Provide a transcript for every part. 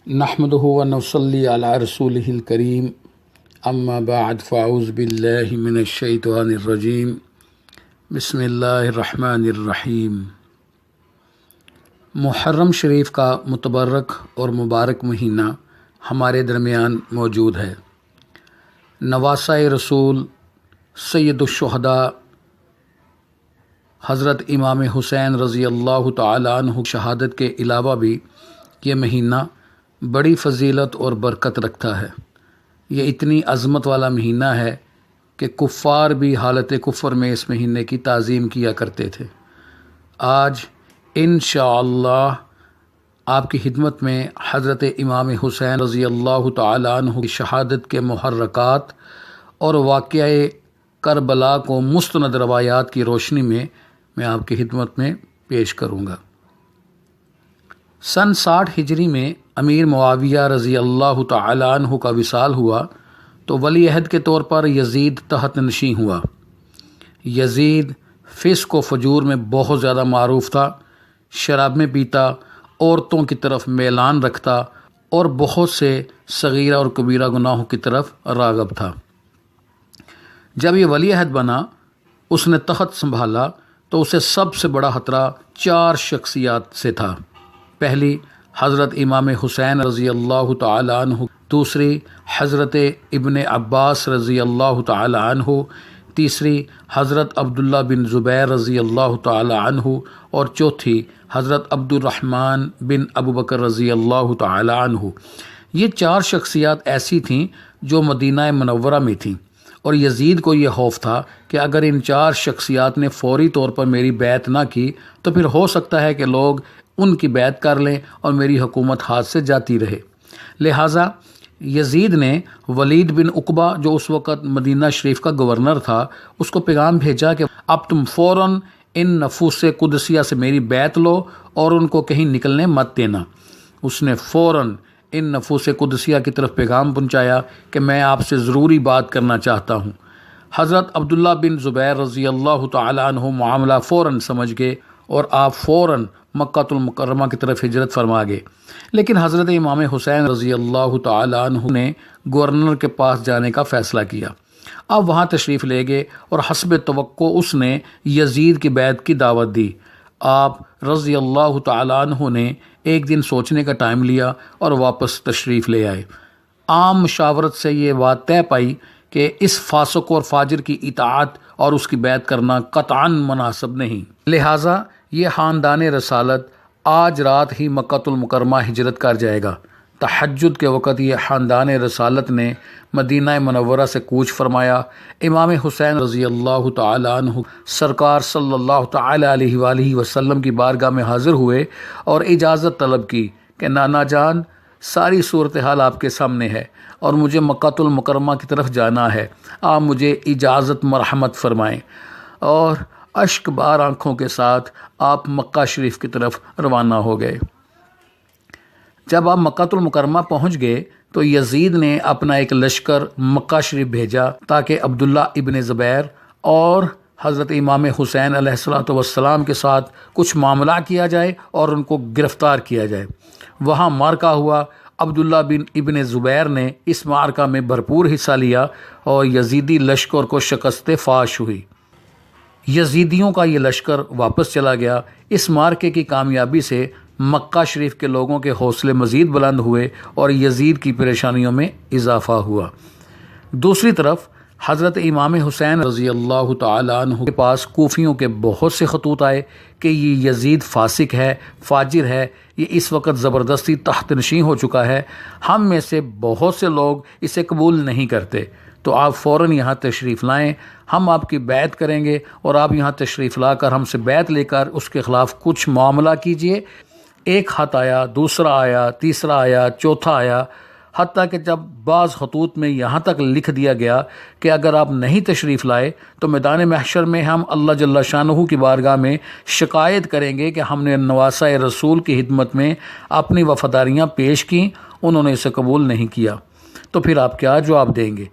نحمده ونصلي على رسوله الكريم اما بعد فاعوذ بالله من الشیطان الرجیم بسم اللہ الرحمن الرحیم۔ محرم شریف کا متبرک اور مبارک مہینہ ہمارے درمیان موجود ہے۔ نواسۂ رسول سید الشہداء حضرت امام حسین رضی اللہ تعالیٰ عنہ شہادت کے علاوہ بھی یہ مہینہ بڑی فضیلت اور برکت رکھتا ہے۔ یہ اتنی عظمت والا مہینہ ہے کہ کفار بھی حالت کفر میں اس مہینے کی تعظیم کیا کرتے تھے۔ آج انشاءاللہ آپ کی خدمت میں حضرت امام حسین رضی اللہ تعالیٰ عنہ کی شہادت کے محرکات اور واقعہ کربلا کو مستند روایات کی روشنی میں آپ کی خدمت میں پیش کروں گا۔ سن 60 ہجری میں امیر معاویہ رضی اللہ تعالیٰ عنہ کا وصال ہوا تو ولی عہد کے طور پر یزید تحت نشین ہوا۔ یزید فسق و فجور میں بہت زیادہ معروف تھا، شراب میں پیتا، عورتوں کی طرف میلان رکھتا اور بہت سے صغیرہ اور کبیرہ گناہوں کی طرف راغب تھا۔ جب یہ ولی عہد بنا، اس نے تخت سنبھالا تو اسے سب سے بڑا خطرہ 4 شخصیات سے تھا۔ پہلی حضرت امام حسین رضی اللہ تعالیٰ عنہ، دوسری حضرت ابن عباس رضی اللہ تعالیٰ عنہ، تیسری حضرت عبداللہ بن زبیر رضی اللہ تعالیٰ عنہ، اور چوتھی حضرت عبد الرحمن بن ابو بکر رضی اللہ تعالیٰ عنہ۔ یہ 4 شخصیات ایسی تھیں جو مدینہ منورہ میں تھیں، اور یزید کو یہ خوف تھا کہ اگر ان 4 شخصیات نے فوری طور پر میری بیعت نہ کی تو پھر ہو سکتا ہے کہ لوگ ان کی بیعت کر لیں اور میری حکومت ہاتھ سے جاتی رہے۔ لہٰذا یزید نے ولید بن عقبہ جو اس وقت مدینہ شریف کا گورنر تھا، اس کو پیغام بھیجا کہ اب تم فوراً ان نفوس قدسیہ سے میری بیعت لو اور ان کو کہیں نکلنے مت دینا۔ اس نے فوراً ان نفوس قدسیہ کی طرف پیغام پہنچایا کہ میں آپ سے ضروری بات کرنا چاہتا ہوں۔ حضرت عبداللہ بن زبیر رضی اللہ تعالیٰ عنہ معاملہ فوراً سمجھ گئے اور آپ فوراً مکہ المکرمہ کی طرف ہجرت فرما گئے۔ لیکن حضرت امام حسین رضی اللہ تعالیٰ عنہ نے گورنر کے پاس جانے کا فیصلہ کیا۔ اب وہاں تشریف لے گئے اور حسب توقع اس نے یزید کی بیعت کی دعوت دی۔ آپ رضی اللہ تعالیٰ عنہ نے ایک دن سوچنے کا ٹائم لیا اور واپس تشریف لے آئے۔ عام مشاورت سے یہ بات طے پائی کہ اس فاسق اور فاجر کی اطاعت اور اس کی بیعت کرنا قطعاً مناسب نہیں، لہٰذا یہ خاندان رسالت آج رات ہی مکہ المکرمہ ہجرت کر جائے گا۔ تہجد کے وقت یہ خاندان رسالت نے مدینہ منورہ سے کوچ فرمایا۔ امام حسین رضی اللہ تعالیٰ عنہ سرکار صلی اللہ تعالیٰ علیہ وآلہ وسلم کی بارگاہ میں حاضر ہوئے اور اجازت طلب کی کہ نانا جان، ساری صورتحال آپ کے سامنے ہے اور مجھے مکہ المکرمہ کی طرف جانا ہے، آپ مجھے اجازت مرحمت فرمائیں۔ اور اشک بار آنکھوں کے ساتھ آپ مکہ شریف کی طرف روانہ ہو گئے۔ جب آپ مکہ المکرمہ پہنچ گئے تو یزید نے اپنا ایک لشکر مکہ شریف بھیجا تاکہ عبداللہ ابن زبیر اور حضرت امام حسین علیہ السلام کے ساتھ کچھ معاملہ کیا جائے اور ان کو گرفتار کیا جائے۔ وہاں معرکہ ہوا۔ عبداللہ بن ابن زبیر نے اس معرکہ میں بھرپور حصہ لیا اور یزیدی لشکر کو شکست فاش ہوئی۔ یزیدیوں کا یہ لشکر واپس چلا گیا۔ اس معرکے کی کامیابی سے مکہ شریف کے لوگوں کے حوصلے مزید بلند ہوئے اور یزید کی پریشانیوں میں اضافہ ہوا۔ دوسری طرف حضرت امام حسین رضی اللہ تعالیٰ عنہ کے پاس کوفیوں کے بہت سے خطوط آئے کہ یہ یزید فاسق ہے، فاجر ہے، یہ اس وقت زبردستی تحت نشین ہو چکا ہے، ہم میں سے بہت سے لوگ اسے قبول نہیں کرتے، تو آپ فوراً یہاں تشریف لائیں، ہم آپ کی بیعت کریں گے اور آپ یہاں تشریف لا کر ہم سے بیعت لے کر اس کے خلاف کچھ معاملہ کیجئے۔ ایک خط آیا، دوسرا آیا، تیسرا آیا، چوتھا آیا، حتیٰ کہ جب بعض خطوط میں یہاں تک لکھ دیا گیا کہ اگر آپ نہیں تشریف لائے تو میدان محشر میں ہم اللہ جل شانہ کی بارگاہ میں شکایت کریں گے کہ ہم نے نواسۂ رسول کی خدمت میں اپنی وفاداریاں پیش کیں، انہوں نے اسے قبول نہیں کیا، تو پھر آپ کیا جواب دیں گے؟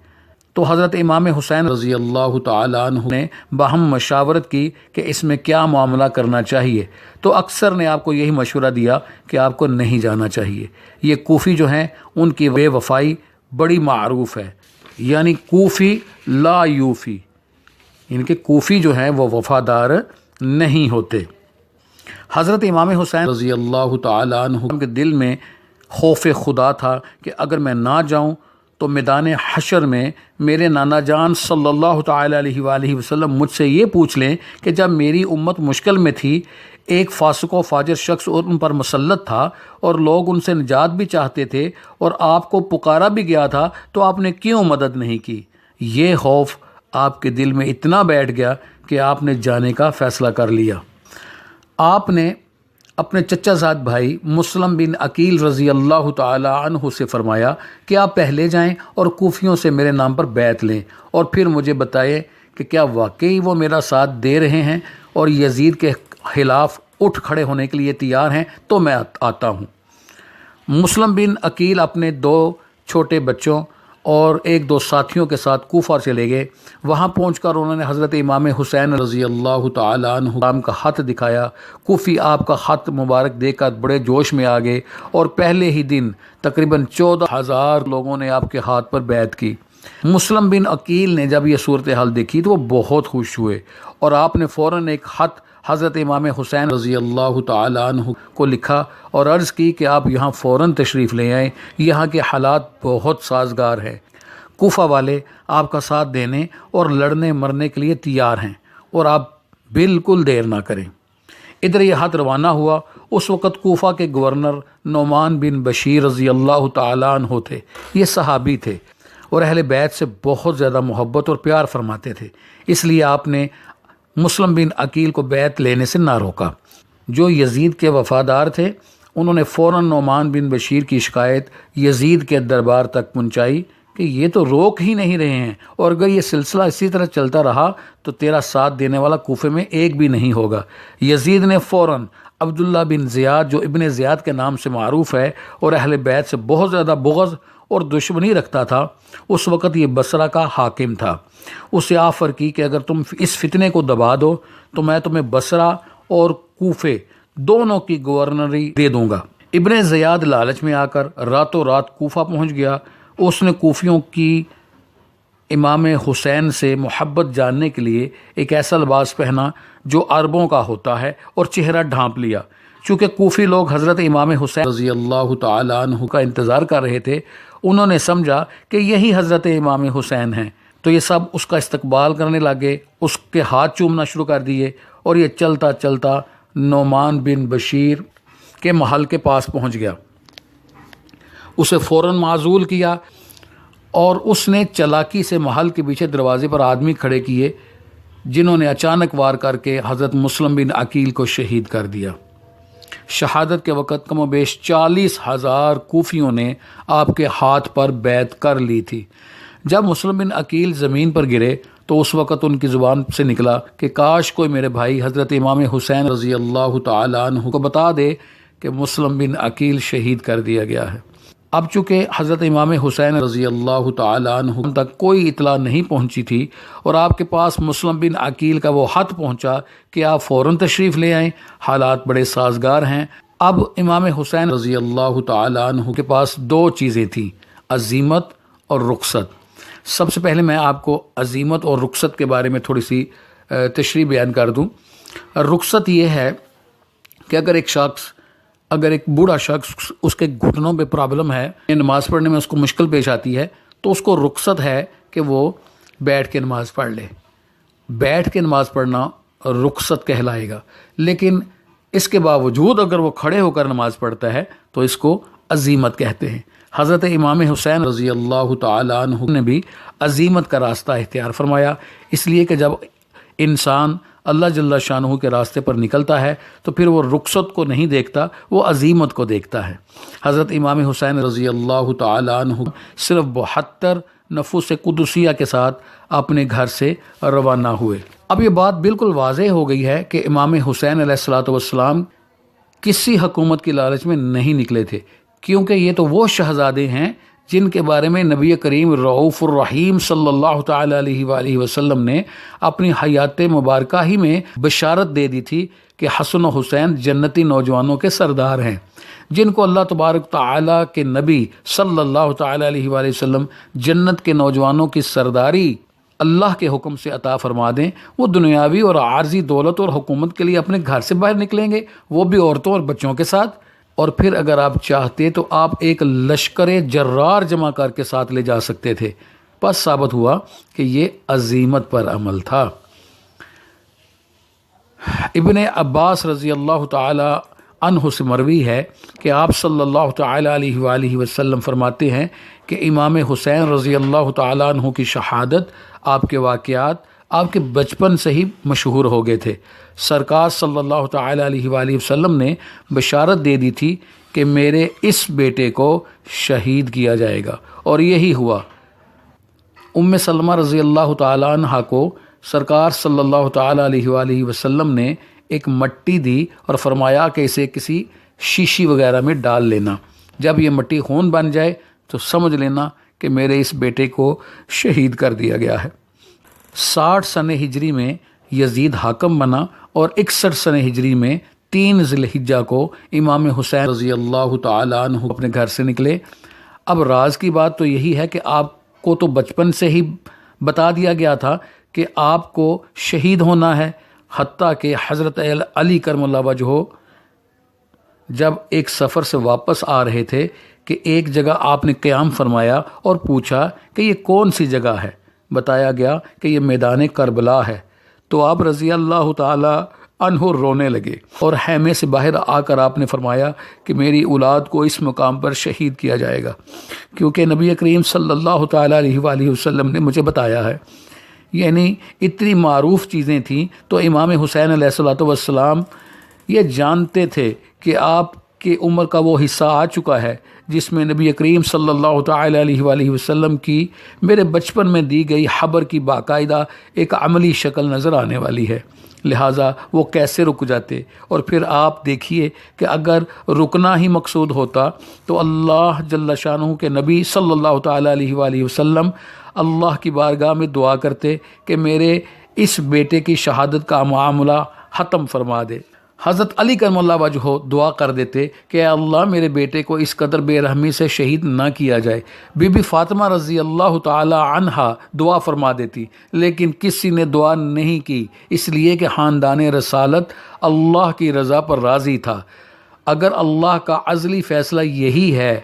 تو حضرت امام حسین رضی اللہ تعالیٰ عنہ نے باہم مشاورت کی کہ اس میں کیا معاملہ کرنا چاہیے، تو اکثر نے آپ کو یہی مشورہ دیا کہ آپ کو نہیں جانا چاہیے۔ یہ کوفی جو ہیں ان کی بے وفائی بڑی معروف ہے، یعنی کوفی لا یوفی، ان کے کوفی جو ہیں وہ وفادار نہیں ہوتے۔ حضرت امام حسین رضی اللہ تعالیٰ عنہ کے دل میں خوف خدا تھا کہ اگر میں نہ جاؤں تو میدان حشر میں میرے نانا جان صلی اللہ تعالیٰ علیہ وآلہ وسلم مجھ سے یہ پوچھ لیں کہ جب میری امت مشکل میں تھی، ایک فاسق و فاجر شخص ان پر مسلط تھا اور لوگ ان سے نجات بھی چاہتے تھے اور آپ کو پکارا بھی گیا تھا، تو آپ نے کیوں مدد نہیں کی؟ یہ خوف آپ کے دل میں اتنا بیٹھ گیا کہ آپ نے جانے کا فیصلہ کر لیا۔ آپ نے اپنے چچا زاد بھائی مسلم بن عقیل رضی اللہ تعالی عنہ سے فرمایا کہ آپ پہلے جائیں اور کوفیوں سے میرے نام پر بیعت لیں اور پھر مجھے بتائیں کہ کیا واقعی وہ میرا ساتھ دے رہے ہیں اور یزید کے خلاف اٹھ کھڑے ہونے کے لیے تیار ہیں، تو میں آتا ہوں۔ مسلم بن عقیل اپنے 2 چھوٹے بچوں اور 1-2 ساتھیوں کے ساتھ کوفہ چلے گئے۔ وہاں پہنچ کر انہوں نے حضرت امام حسین رضی اللہ تعالیٰ عنہ کا خط دکھایا۔ کوفی آپ کا خط مبارک دیکھ کر بڑے جوش میں آ گئے اور پہلے ہی دن تقریباً 14,000 لوگوں نے آپ کے ہاتھ پر بیعت کی۔ مسلم بن عقیل نے جب یہ صورتحال دیکھی تو وہ بہت خوش ہوئے اور آپ نے فوراً ایک خط حضرت امام حسین رضی اللہ تعالیٰ عنہ کو لکھا اور عرض کی کہ آپ یہاں فوراً تشریف لے آئیں، یہاں کے حالات بہت سازگار ہیں، کوفہ والے آپ کا ساتھ دینے اور لڑنے مرنے کے لیے تیار ہیں اور آپ بالکل دیر نہ کریں۔ ادھر یہ خط روانہ ہوا۔ اس وقت کوفہ کے گورنر نعمان بن بشیر رضی اللہ تعالیٰ عنہ تھے۔ یہ صحابی تھے اور اہل بیت سے بہت زیادہ محبت اور پیار فرماتے تھے، اس لیے آپ نے مسلم بن عقیل کو بیعت لینے سے نہ روکا۔ جو یزید کے وفادار تھے انہوں نے فوراً نعمان بن بشیر کی شکایت یزید کے دربار تک پہنچائی کہ یہ تو روک ہی نہیں رہے ہیں اور اگر یہ سلسلہ اسی طرح چلتا رہا تو تیرا ساتھ دینے والا کوفے میں ایک بھی نہیں ہوگا۔ یزید نے فوراً عبداللہ بن زیاد جو ابن زیاد کے نام سے معروف ہے اور اہل بیت سے بہت زیادہ بغض اور دشمنی رکھتا تھا، اس وقت یہ بصرہ کا حاکم تھا، اسے آفر کی کہ اگر تم اس فتنے کو دبا دو تو میں تمہیں بصرہ اور کوفے دونوں کی گورنری دے دوں گا۔ ابن زیاد لالچ میں آ کر راتوں رات کوفہ پہنچ گیا۔ اس نے کوفیوں کی امام حسین سے محبت جاننے کے لیے ایک ایسا لباس پہنا جو عربوں کا ہوتا ہے اور چہرہ ڈھانپ لیا۔ چونکہ کوفی لوگ حضرت امام حسین رضی اللہ تعالیٰ عنہ کا انتظار کر رہے تھے، انہوں نے سمجھا کہ یہی حضرت امام حسین ہیں، تو یہ سب اس کا استقبال کرنے لگے، اس کے ہاتھ چومنا شروع کر دیے اور یہ چلتا چلتا نعمان بن بشیر کے محل کے پاس پہنچ گیا۔ اسے فوراً معزول کیا اور اس نے چلاکی سے محل کے پیچھے دروازے پر آدمی کھڑے کیے جنہوں نے اچانک وار کر کے حضرت مسلم بن عقیل کو شہید کر دیا۔ شہادت کے وقت کم و بیش 40,000 کوفیوں نے آپ کے ہاتھ پر بیعت کر لی تھی۔ جب مسلم بن عقیل زمین پر گرے تو اس وقت ان کی زبان سے نکلا کہ کاش کوئی میرے بھائی حضرت امام حسین رضی اللہ تعالیٰ عنہ کو بتا دے کہ مسلم بن عقیل شہید کر دیا گیا ہے۔ اب چونکہ حضرت امام حسین رضی اللہ تعالیٰ عنہ تک کوئی اطلاع نہیں پہنچی تھی اور آپ کے پاس مسلم بن عقیل کا وہ خط پہنچا کہ آپ فوراً تشریف لے آئیں، حالات بڑے سازگار ہیں۔ اب امام حسین رضی اللہ تعالیٰ عنہ کے پاس 2 چیزیں تھیں، عزیمت اور رخصت۔ سب سے پہلے میں آپ کو عزیمت اور رخصت کے بارے میں تھوڑی سی تشریح بیان کر دوں۔ رخصت یہ ہے کہ اگر ایک بوڑھا شخص اس کے گھٹنوں پہ پرابلم ہے، نماز پڑھنے میں اس کو مشکل پیش آتی ہے، تو اس کو رخصت ہے کہ وہ بیٹھ کے نماز پڑھ لے۔ بیٹھ کے نماز پڑھنا رخصت کہلائے گا، لیکن اس کے باوجود اگر وہ کھڑے ہو کر نماز پڑھتا ہے تو اس کو عزیمت کہتے ہیں۔ حضرت امام حسین رضی اللہ تعالیٰ عنہ نے بھی عزیمت کا راستہ اختیار فرمایا، اس لیے کہ جب انسان اللہ جل شانہ کے راستے پر نکلتا ہے تو پھر وہ رخصت کو نہیں دیکھتا، وہ عزیمت کو دیکھتا ہے۔ حضرت امام حسین رضی اللہ تعالیٰ عنہ صرف 72 نفوس قدسیہ کے ساتھ اپنے گھر سے روانہ ہوئے۔ اب یہ بات بالکل واضح ہو گئی ہے کہ امام حسین علیہ الصلوۃ والسلام کسی حکومت کی لالچ میں نہیں نکلے تھے، کیونکہ یہ تو وہ شہزادے ہیں جن کے بارے میں نبی کریم رؤوف الرحیم صلی اللہ تعالی علیہ وآلہ وسلم نے اپنی حیات مبارکہ ہی میں بشارت دے دی تھی کہ حسن و حسین جنتی نوجوانوں کے سردار ہیں، جن کو اللہ تبارک تعالیٰ کے نبی صلی اللہ تعالی علیہ وآلہ وسلم جنت کے نوجوانوں کی سرداری اللہ کے حکم سے عطا فرما دیں، وہ دنیاوی اور عارضی دولت اور حکومت کے لیے اپنے گھر سے باہر نکلیں گے، وہ بھی عورتوں اور بچوں کے ساتھ، اور پھر اگر آپ چاہتے تو آپ ایک لشکر جرار جمع کر کے ساتھ لے جا سکتے تھے۔ پس ثابت ہوا کہ یہ عزیمت پر عمل تھا۔ ابن عباس رضی اللہ تعالی عنہ سے مروی ہے کہ آپ صلی اللہ تعالی علیہ وآلہ وسلم فرماتے ہیں کہ امام حسین رضی اللہ تعالی عنہ کی شہادت، آپ کے واقعات آپ کے بچپن سے ہی مشہور ہو گئے تھے۔ سرکار صلی اللہ تعالی علیہ وآلہ وسلم نے بشارت دے دی تھی کہ میرے اس بیٹے کو شہید کیا جائے گا، اور یہی ہوا۔ ام سلمہ رضی اللہ تعالی عنہ کو سرکار صلی اللہ تعالی علیہ وآلہ وسلم نے ایک مٹی دی اور فرمایا کہ اسے کسی شیشی وغیرہ میں ڈال لینا، جب یہ مٹی خون بن جائے تو سمجھ لینا کہ میرے اس بیٹے کو شہید کر دیا گیا ہے۔ 60 سن ہجری میں یزید حاکم بنا، اور 61 سن ہجری میں 3 ذی الحجہ کو امام حسین رضی اللہ تعالی عنہ اپنے گھر سے نکلے۔ اب راز کی بات تو یہی ہے کہ آپ کو تو بچپن سے ہی بتا دیا گیا تھا کہ آپ کو شہید ہونا ہے، حتیٰ کہ حضرت علی کرم اللہ وجہہ جب ایک سفر سے واپس آ رہے تھے کہ ایک جگہ آپ نے قیام فرمایا اور پوچھا کہ یہ کون سی جگہ ہے، بتایا گیا کہ یہ میدان کربلا ہے، تو آپ رضی اللہ تعالی عنہ رونے لگے، اور خیمے سے باہر آ کر آپ نے فرمایا کہ میری اولاد کو اس مقام پر شہید کیا جائے گا، کیونکہ نبی کریم صلی اللہ تعالی علیہ وآلہ وسلم نے مجھے بتایا ہے۔ یعنی اتنی معروف چیزیں تھیں، تو امام حسین علیہ الصلوۃ والسلام یہ جانتے تھے کہ آپ کی عمر کا وہ حصہ آ چکا ہے جس میں نبی کریم صلی اللہ تعالی علیہ وآلہ وسلم کی میرے بچپن میں دی گئی خبر کی باقاعدہ ایک عملی شکل نظر آنے والی ہے، لہٰذا وہ کیسے رک جاتے۔ اور پھر آپ دیکھیے کہ اگر رکنا ہی مقصود ہوتا تو اللہ جل شانہ کے نبی صلی اللہ تعالی علیہ وآلہ وسلم اللہ کی بارگاہ میں دعا کرتے کہ میرے اس بیٹے کی شہادت کا معاملہ ختم فرما دے۔ حضرت علی کرم اللہ وجہہ دعا کر دیتے کہ اے اللہ میرے بیٹے کو اس قدر بے رحمی سے شہید نہ کیا جائے۔ بی بی فاطمہ رضی اللہ تعالی عنہا دعا فرما دیتی، لیکن کسی نے دعا نہیں کی، اس لیے کہ خاندان رسالت اللہ کی رضا پر راضی تھا۔ اگر اللہ کا عزلی فیصلہ یہی ہے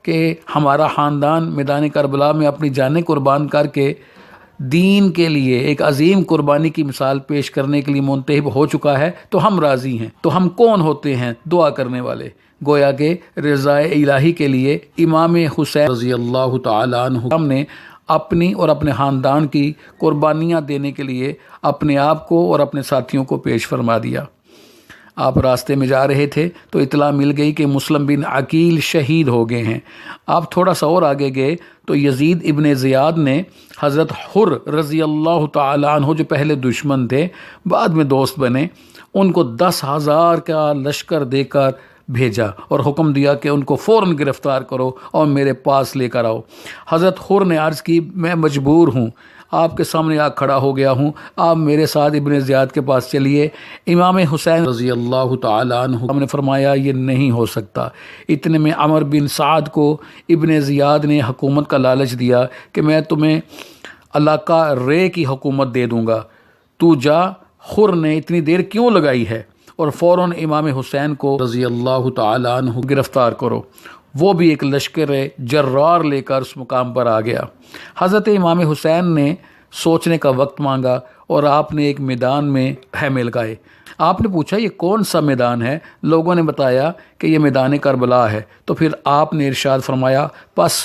کہ ہمارا خاندان میدان کربلا میں اپنی جانیں قربان کر کے دین کے لیے ایک عظیم قربانی کی مثال پیش کرنے کے لیے منتخب ہو چکا ہے تو ہم راضی ہیں۔ تو ہم کون ہوتے ہیں؟ دعا کرنے والے۔ گویا کہ رضا الہی کے لیے امام حسین رضی اللہ تعالی عنہ نے اپنی اور اپنے خاندان کی قربانیاں دینے کے لیے اپنے آپ کو اور اپنے ساتھیوں کو پیش فرما دیا۔ آپ راستے میں جا رہے تھے تو اطلاع مل گئی کہ مسلم بن عقیل شہید ہو گئے ہیں۔ آپ تھوڑا سا اور آگے گئے تو یزید ابن زیاد نے حضرت حر رضی اللہ تعالی عنہ جو پہلے دشمن تھے بعد میں دوست بنے، ان کو 10,000 کا لشکر دے کر بھیجا اور حکم دیا کہ ان کو فوراً گرفتار کرو اور میرے پاس لے کر آؤ۔ حضرت حر نے عرض کی میں مجبور ہوں، آپ کے سامنے آ کھڑا ہو گیا ہوں، آپ میرے ساتھ ابن زیاد کے پاس چلیے۔ امام حسین رضی اللہ تعالی عنہ نے فرمایا یہ نہیں ہو سکتا۔ اتنے میں عمر بن سعد کو ابن زیاد نے حکومت کا لالچ دیا کہ میں تمہیں علاقہ رے کی حکومت دے دوں گا، تو جا۔ حر نے اتنی دیر کیوں لگائی ہے، اور فوراً امام حسین کو رضی اللہ تعالی عنہ گرفتار کرو۔ وہ بھی ایک لشکر جرار لے کر اس مقام پر آ گیا۔ حضرت امام حسین نے سوچنے کا وقت مانگا اور آپ نے ایک میدان میں خیمے لگائے۔ آپ نے پوچھا یہ کون سا میدان ہے؟ لوگوں نے بتایا کہ یہ میدان کربلا ہے۔ تو پھر آپ نے ارشاد فرمایا پس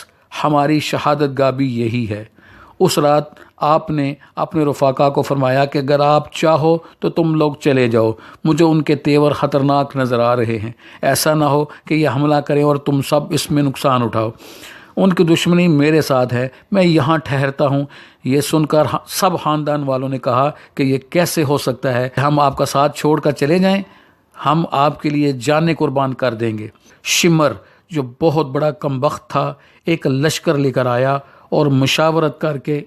ہماری شہادت گاہ بھی یہی ہے۔ اس رات آپ نے اپنے رفقا کو فرمایا کہ اگر آپ چاہو تو تم لوگ چلے جاؤ، مجھے ان کے تیور خطرناک نظر آ رہے ہیں، ایسا نہ ہو کہ یہ حملہ کریں اور تم سب اس میں نقصان اٹھاؤ۔ ان کی دشمنی میرے ساتھ ہے، میں یہاں ٹھہرتا ہوں۔ یہ سن کر سب خاندان والوں نے کہا کہ یہ کیسے ہو سکتا ہے، ہم آپ کا ساتھ چھوڑ کر چلے جائیں، ہم آپ کے لیے جانیں قربان کر دیں گے۔ شمر جو بہت بڑا کمبخت تھا، ایک لشکر لے کر آیا اور مشاورت کر کے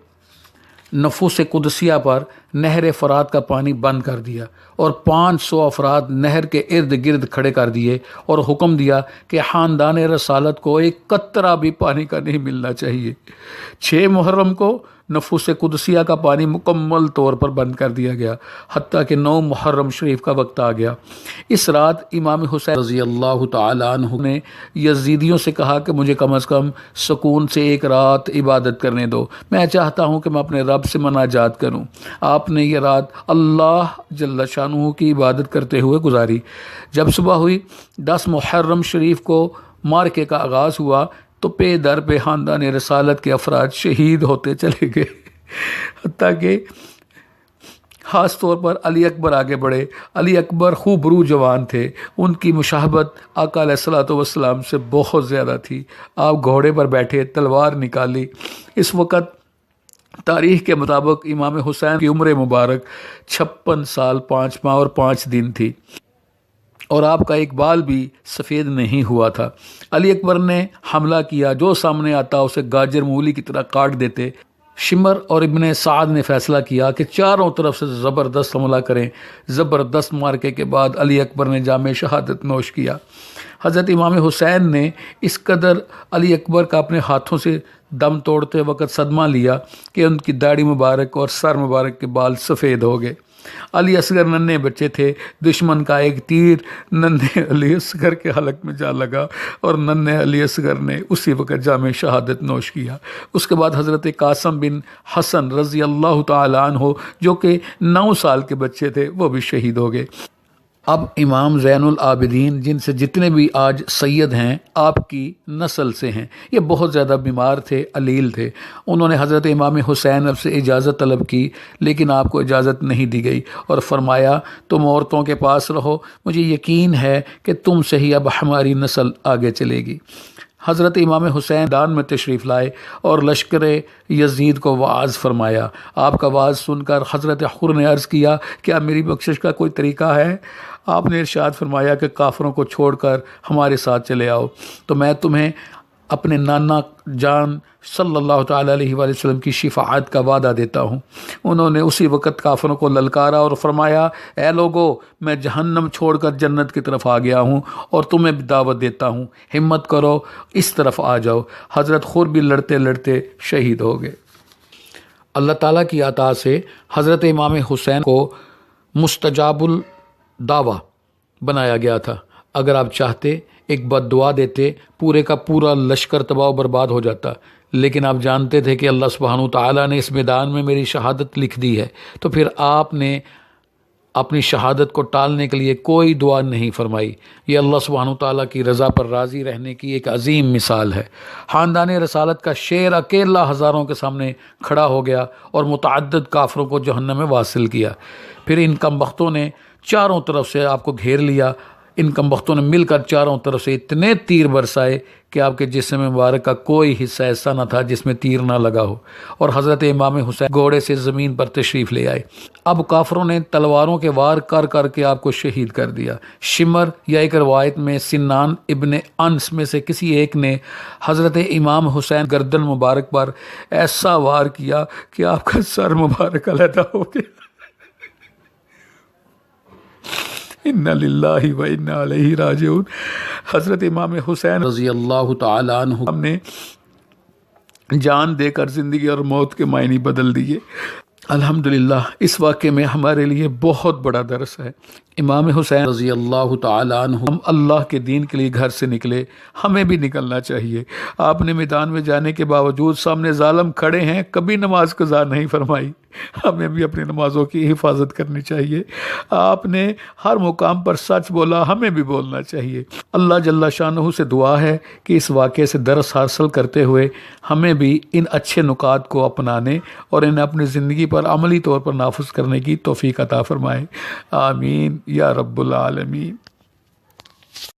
نفوس قدسیہ پر نہر فرات کا پانی بند کر دیا اور 500 افراد نہر کے ارد گرد کھڑے کر دیے اور حکم دیا کہ خاندان رسالت کو ایک قطرہ بھی پانی کا نہیں ملنا چاہیے۔ 6 محرم کو نفوس قدسیہ کا پانی مکمل طور پر بند کر دیا گیا، حتیٰ کہ 9 محرم شریف کا وقت آ گیا۔ اس رات امام حسین رضی اللہ تعالیٰ عنہ نے یزیدیوں سے کہا کہ مجھے کم از کم سکون سے ایک رات عبادت کرنے دو، میں چاہتا ہوں کہ میں اپنے رب سے مناجات کروں۔ آپ نے یہ رات اللہ جل شانہ کی عبادت کرتے ہوئے گزاری۔ جب صبح ہوئی 10 محرم شریف کو مارکے کا آغاز ہوا تو پے در پہ خاندان رسالت کے افراد شہید ہوتے چلے گئے، حتیٰ کہ خاص طور پر علی اکبر آگے بڑھے۔ علی اکبر خوب روح جوان تھے، ان کی مشابہت آقا علیہ الصلوۃ والسلام سے بہت زیادہ تھی۔ آپ گھوڑے پر بیٹھے، تلوار نکالی۔ اس وقت تاریخ کے مطابق امام حسین کی عمر مبارک 56 سال 5 ماہ اور 5 دن تھی، اور آپ کا ایک بال بھی سفید نہیں ہوا تھا۔ علی اکبر نے حملہ کیا، جو سامنے آتا اسے گاجر مولی کی طرح کاٹ دیتے۔ شمر اور ابن سعد نے فیصلہ کیا کہ چاروں طرف سے زبردست حملہ کریں۔ زبردست مارکے کے بعد علی اکبر نے جام شہادت نوش کیا۔ حضرت امام حسین نے اس قدر علی اکبر کا اپنے ہاتھوں سے دم توڑتے وقت صدمہ لیا کہ ان کی داڑھی مبارک اور سر مبارک کے بال سفید ہو گئے۔ علی اصغر ننھے بچے تھے، دشمن کا ایک تیر ننھے علی اصغر کے حلق میں جا لگا اور ننھے علی اصغر نے اسی وقت جام شہادت نوش کیا۔ اس کے بعد حضرت قاسم بن حسن رضی اللہ تعالیٰ عنہ جو کہ 9 سال کے بچے تھے، وہ بھی شہید ہو گئے۔ اب امام زین العابدین، جن سے جتنے بھی آج سید ہیں آپ کی نسل سے ہیں، یہ بہت زیادہ بیمار تھے، علیل تھے۔ انہوں نے حضرت امام حسین سے اجازت طلب کی، لیکن آپ کو اجازت نہیں دی گئی اور فرمایا تم عورتوں کے پاس رہو، مجھے یقین ہے کہ تم سے ہی اب ہماری نسل آگے چلے گی۔ حضرت امام حسین دان میں تشریف لائے اور لشکر یزید کو وعظ فرمایا۔ آپ کا وعظ سن کر حضرت حر نے عرض کیا کیا میری بخشش کا کوئی طریقہ ہے؟ آپ نے ارشاد فرمایا کہ کافروں کو چھوڑ کر ہمارے ساتھ چلے آؤ تو میں تمہیں اپنے نانا جان صلی اللہ تعالیٰ علیہ وآلہ وسلم کی شفاعت کا وعدہ دیتا ہوں۔ انہوں نے اسی وقت کافروں کو للکارا اور فرمایا اے لوگو، میں جہنم چھوڑ کر جنت کی طرف آ گیا ہوں اور تمہیں بھی دعوت دیتا ہوں، ہمت کرو، اس طرف آ جاؤ۔ حضرت خور بھی لڑتے لڑتے شہید ہو گئے۔ اللہ تعالیٰ کی عطا سے حضرت امام حسین کو مستجاب الدعوہ بنایا گیا تھا۔ اگر آپ چاہتے ایک بد دعا دیتے، پورے کا پورا لشکر تباہ و برباد ہو جاتا، لیکن آپ جانتے تھے کہ اللہ سبحانہ تعالیٰ نے اس میدان میں میری شہادت لکھ دی ہے، تو پھر آپ نے اپنی شہادت کو ٹالنے کے لیے کوئی دعا نہیں فرمائی۔ یہ اللہ سبحانہ تعالیٰ کی رضا پر راضی رہنے کی ایک عظیم مثال ہے۔ خاندان رسالت کا شیر اکیلا ہزاروں کے سامنے کھڑا ہو گیا اور متعدد کافروں کو جہنم میں واصل کیا۔ پھر ان کم بختوں نے چاروں طرف سے آپ کو گھیر لیا۔ ان کم بختوں نے مل کر چاروں طرف سے اتنے تیر برسائے کہ آپ کے جسم مبارک کا کوئی حصہ ایسا نہ تھا جس میں تیر نہ لگا ہو، اور حضرت امام حسین گھوڑے سے زمین پر تشریف لے آئے۔ اب کافروں نے تلواروں کے وار کر کر کے آپ کو شہید کر دیا۔ شمر یا ایک روایت میں سنان ابن انس میں سے کسی ایک نے حضرت امام حسین گردن مبارک پر ایسا وار کیا کہ آپ کا سر مبارک علیحدہ ہو گیا۔ اِنَّا لِلَّهِ وَإِنَّا عَلَيْهِ راجعون۔ حضرت امام حسین رضی اللہ تعالیٰ عنہ ہم نے جان دے کر زندگی اور موت کے معنی بدل دیے۔ الحمدللہ اس واقعے میں ہمارے لیے بہت بڑا درس ہے۔ امام حسین رضی اللہ تعالیٰ عنہ ہم اللہ کے دین کے لیے گھر سے نکلے، ہمیں بھی نکلنا چاہیے۔ آپ نے میدان میں جانے کے باوجود سامنے ظالم کھڑے ہیں، کبھی نماز قضا نہیں فرمائی۔ ہمیں بھی اپنی نمازوں کی حفاظت کرنی چاہیے۔ آپ نے ہر مقام پر سچ بولا، ہمیں بھی بولنا چاہیے۔ اللہ جل شانہ سے دعا ہے کہ اس واقعے سے درس حاصل کرتے ہوئے ہمیں بھی ان اچھے نکات کو اپنانے اور انہیں اپنی زندگی پر عملی طور پر نافذ کرنے کی توفیق عطا فرمائے۔ آمین یا رب العالمین۔